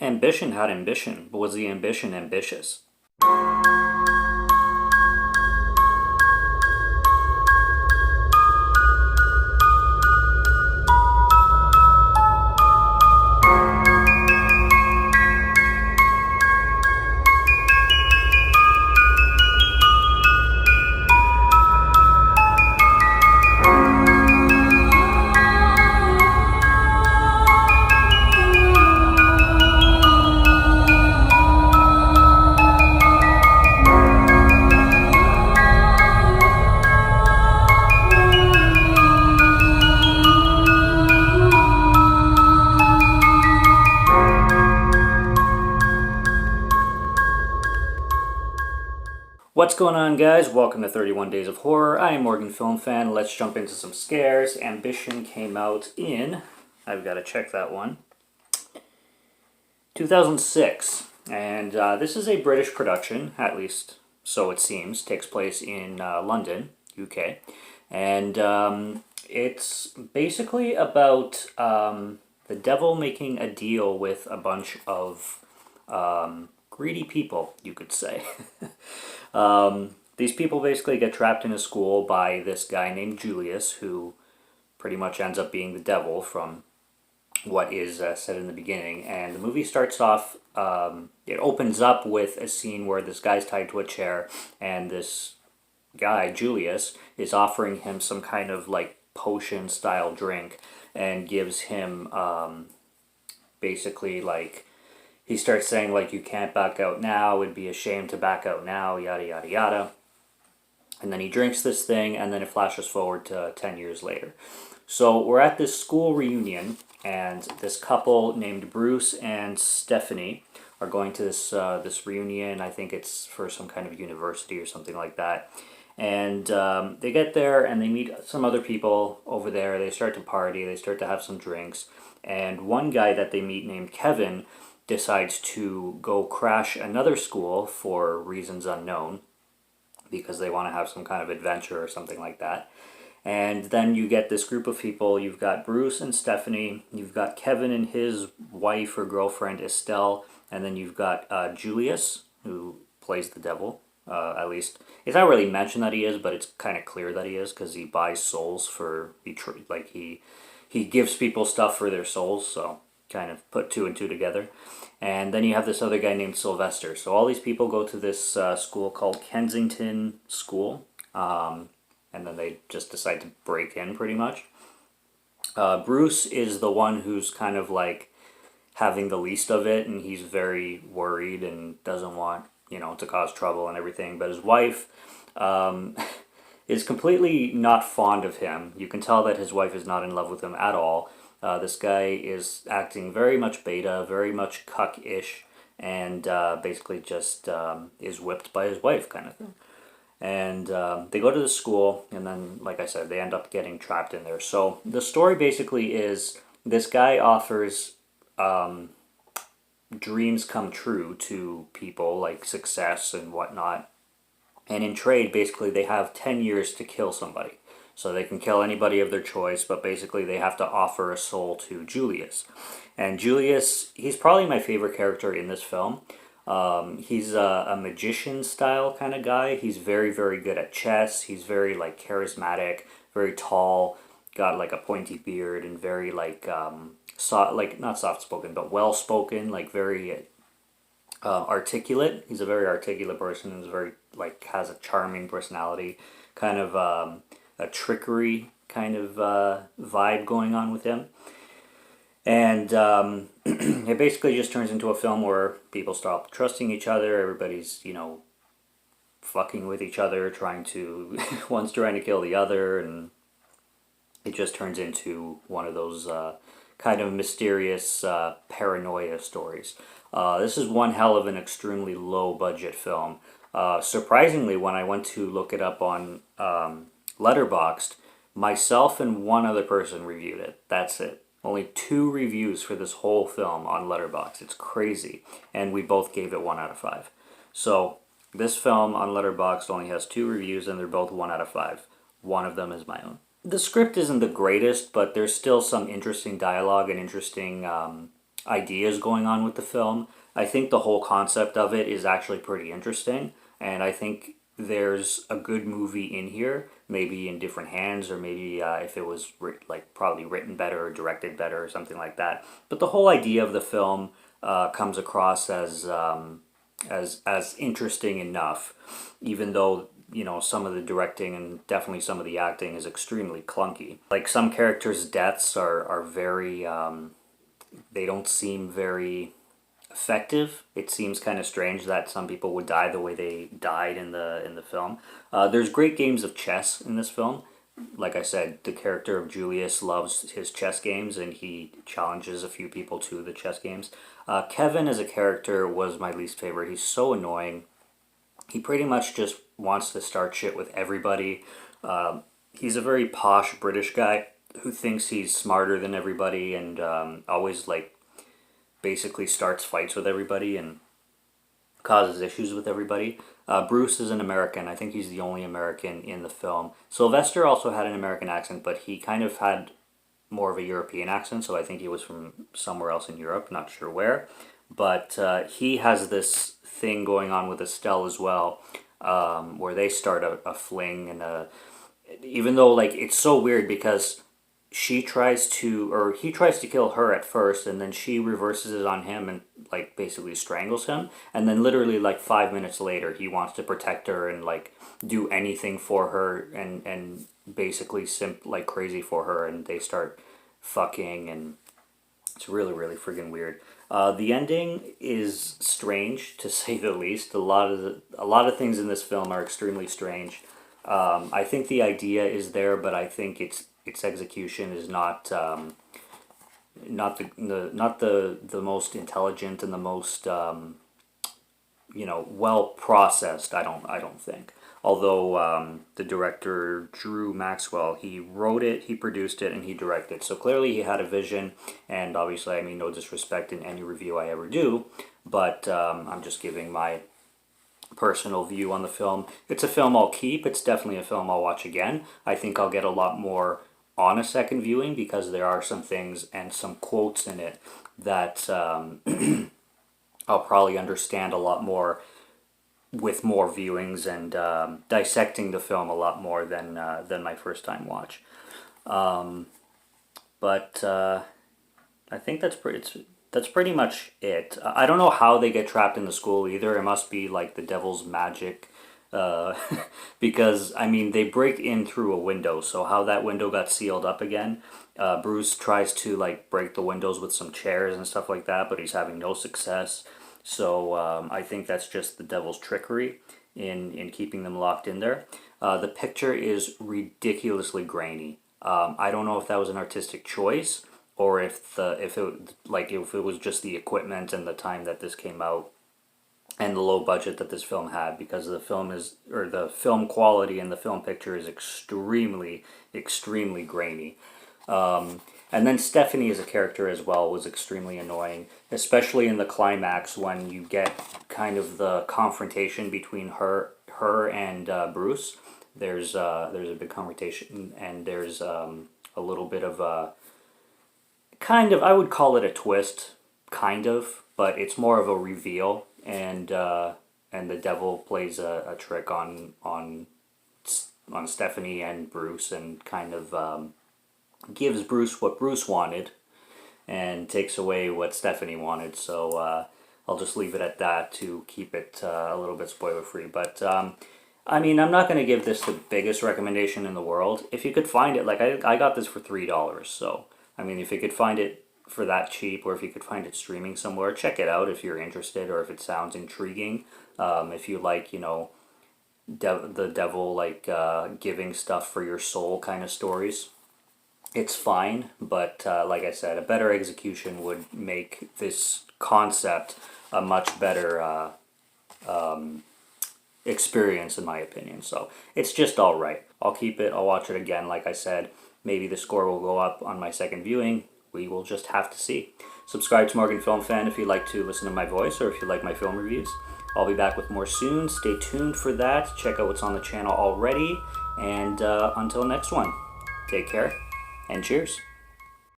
Ambition had ambition, but was the ambition ambitious? What's going on, guys? Welcome to 31 Days of Horror. I am Morgan Film Fan. Let's jump into some scares. Ambition came out in, I've got to check that one, 2006. And this is a British production, at least so it seems. Takes place in London, UK. And it's basically about the devil making a deal with a bunch of greedy people, you could say. These people basically get trapped in a school by this guy named Julius, who pretty much ends up being the devil from what is said in the beginning. And the movie starts off, it opens up with a scene where this guy's tied to a chair, and this guy, Julius, is offering him some kind of like potion style drink, and gives him basically like, he starts saying like, you can't back out now, it'd be a shame to back out now, yada yada yada. And then he drinks this thing, and then it flashes forward to 10 years later. So we're at this school reunion, and this couple named Bruce and Stephanie are going to this reunion. I think it's for some kind of university or something like that. And they get there, and they meet some other people over there. They start to party, they start to have some drinks. And one guy that they meet named Kevin decides to go crash another school for reasons unknown, because they want to have some kind of adventure or something like that. And then you get this group of people. You've got Bruce and Stephanie, you've got Kevin and his wife or girlfriend Estelle, and then you've got Julius, who plays the devil. At least it's not really mentioned that he is, but it's kind of clear that he is, because he buys souls for he gives people stuff for their souls. So kind of put two and two together. And then you have this other guy named Sylvester. So all these people go to this school called Kensington School, and then they just decide to break in pretty much. Bruce is the one who's kind of like having the least of it, and he's very worried and doesn't want, to cause trouble and everything. But his wife is completely not fond of him. You can tell that his wife is not in love with him at all. This guy is acting very much beta, very much cuck-ish, and basically just is whipped by his wife kind of thing. And they go to the school, and then, like I said, they end up getting trapped in there. So the story basically is this guy offers dreams come true to people, like success and whatnot. And in trade, basically, they have 10 years to kill somebody. So they can kill anybody of their choice, but basically they have to offer a soul to Julius. And Julius, he's probably my favorite character in this film. He's a magician style kind of guy. He's very, very good at chess. He's very like charismatic, very tall, got like a pointy beard, and very like not soft spoken, but well spoken, like very articulate. He's a very articulate person. He's very like has a charming personality, kind of a trickery kind of vibe going on with him. And it basically just turns into a film where people stop trusting each other. Everybody's, fucking with each other, one's trying to kill the other, and it just turns into one of those kind of mysterious paranoia stories. This is one hell of an extremely low budget film. Surprisingly, when I went to look it up on Letterboxd, myself and one other person reviewed it. That's it. Only 2 reviews for this whole film on Letterboxd. It's crazy. And we both gave it 1 out of 5. So this film on Letterboxd only has 2 reviews, and they're both 1 out of 5. One of them is my own. The script isn't the greatest, but there's still some interesting dialogue and interesting ideas going on with the film. I think the whole concept of it is actually pretty interesting, and I think there's a good movie in here, maybe in different hands, or maybe if it was like probably written better or directed better or something like that. But the whole idea of the film comes across as interesting enough, even though some of the directing and definitely some of the acting is extremely clunky. Like some characters' deaths are very they don't seem very effective. It seems kind of strange that some people would die the way they died in the film. There's great games of chess in this film. Like I said, the character of Julius loves his chess games, and he challenges a few people to the chess games. Kevin as a character was my least favorite. He's so annoying. He pretty much just wants to start shit with everybody. He's a very posh British guy who thinks he's smarter than everybody, and always like basically starts fights with everybody and causes issues with everybody. Bruce is an American. I think he's the only American in the film. Sylvester also had an American accent, but he kind of had more of a European accent, so I think he was from somewhere else in Europe, not sure where. But he has this thing going on with Estelle as well, where they start a fling, and even though like it's so weird because he tries to kill her at first, and then she reverses it on him and like basically strangles him, and then literally like 5 minutes later he wants to protect her and like do anything for her, and basically like crazy for her, and they start fucking, and it's really really friggin' weird. The ending is strange to say the least. A lot of things in this film are extremely strange. I think the idea is there, but I think its execution is not the most intelligent and the most well processed. I don't think. Although the director Drew Maxwell, he wrote it, he produced it, and he directed it. So clearly he had a vision, and obviously I mean no disrespect in any review I ever do, but I'm just giving my personal view on the film. It's a film I'll keep. It's definitely a film I'll watch again. I think I'll get a lot more on a second viewing because there are some things and some quotes in it that I'll probably understand a lot more with more viewings, and dissecting the film a lot more than my first time watch. But I think that's pretty much it. I don't know how they get trapped in the school either. It must be like the devil's magic. Because I mean they break in through a window, so how that window got sealed up again. Bruce tries to like break the windows with some chairs and stuff like that, but he's having no success. So I think that's just the devil's trickery in keeping them locked in there. The picture is ridiculously grainy. I don't know if that was an artistic choice, or if it was just the equipment and the time that this came out and the low budget that this film had, because the film quality and the film picture is extremely grainy. And then Stephanie as a character as well was extremely annoying, especially in the climax when you get kind of the confrontation between her and Bruce. There's a big confrontation, and there's a little bit of a kind of, I would call it a twist, kind of, but it's more of a reveal, and the devil plays a trick on Stephanie and Bruce, and kind of gives Bruce what Bruce wanted and takes away what Stephanie wanted. So I'll just leave it at that to keep it a little bit spoiler free. But I mean, I'm not going to give this the biggest recommendation in the world. If you could find it, like I got this for $3. So I mean, if you could find it for that cheap, or if you could find it streaming somewhere, check it out if you're interested, or if it sounds intriguing. If you like, the devil like giving stuff for your soul kind of stories, it's fine. But like I said, a better execution would make this concept a much better experience, in my opinion. So it's just all right. I'll keep it. I'll watch it again. Like I said, maybe the score will go up on my second viewing. We will just have to see. Subscribe to Morgan Film Fan if you'd like to listen to my voice, or if you like my film reviews. I'll be back with more soon. Stay tuned for that. Check out what's on the channel already. And until next one, take care and cheers.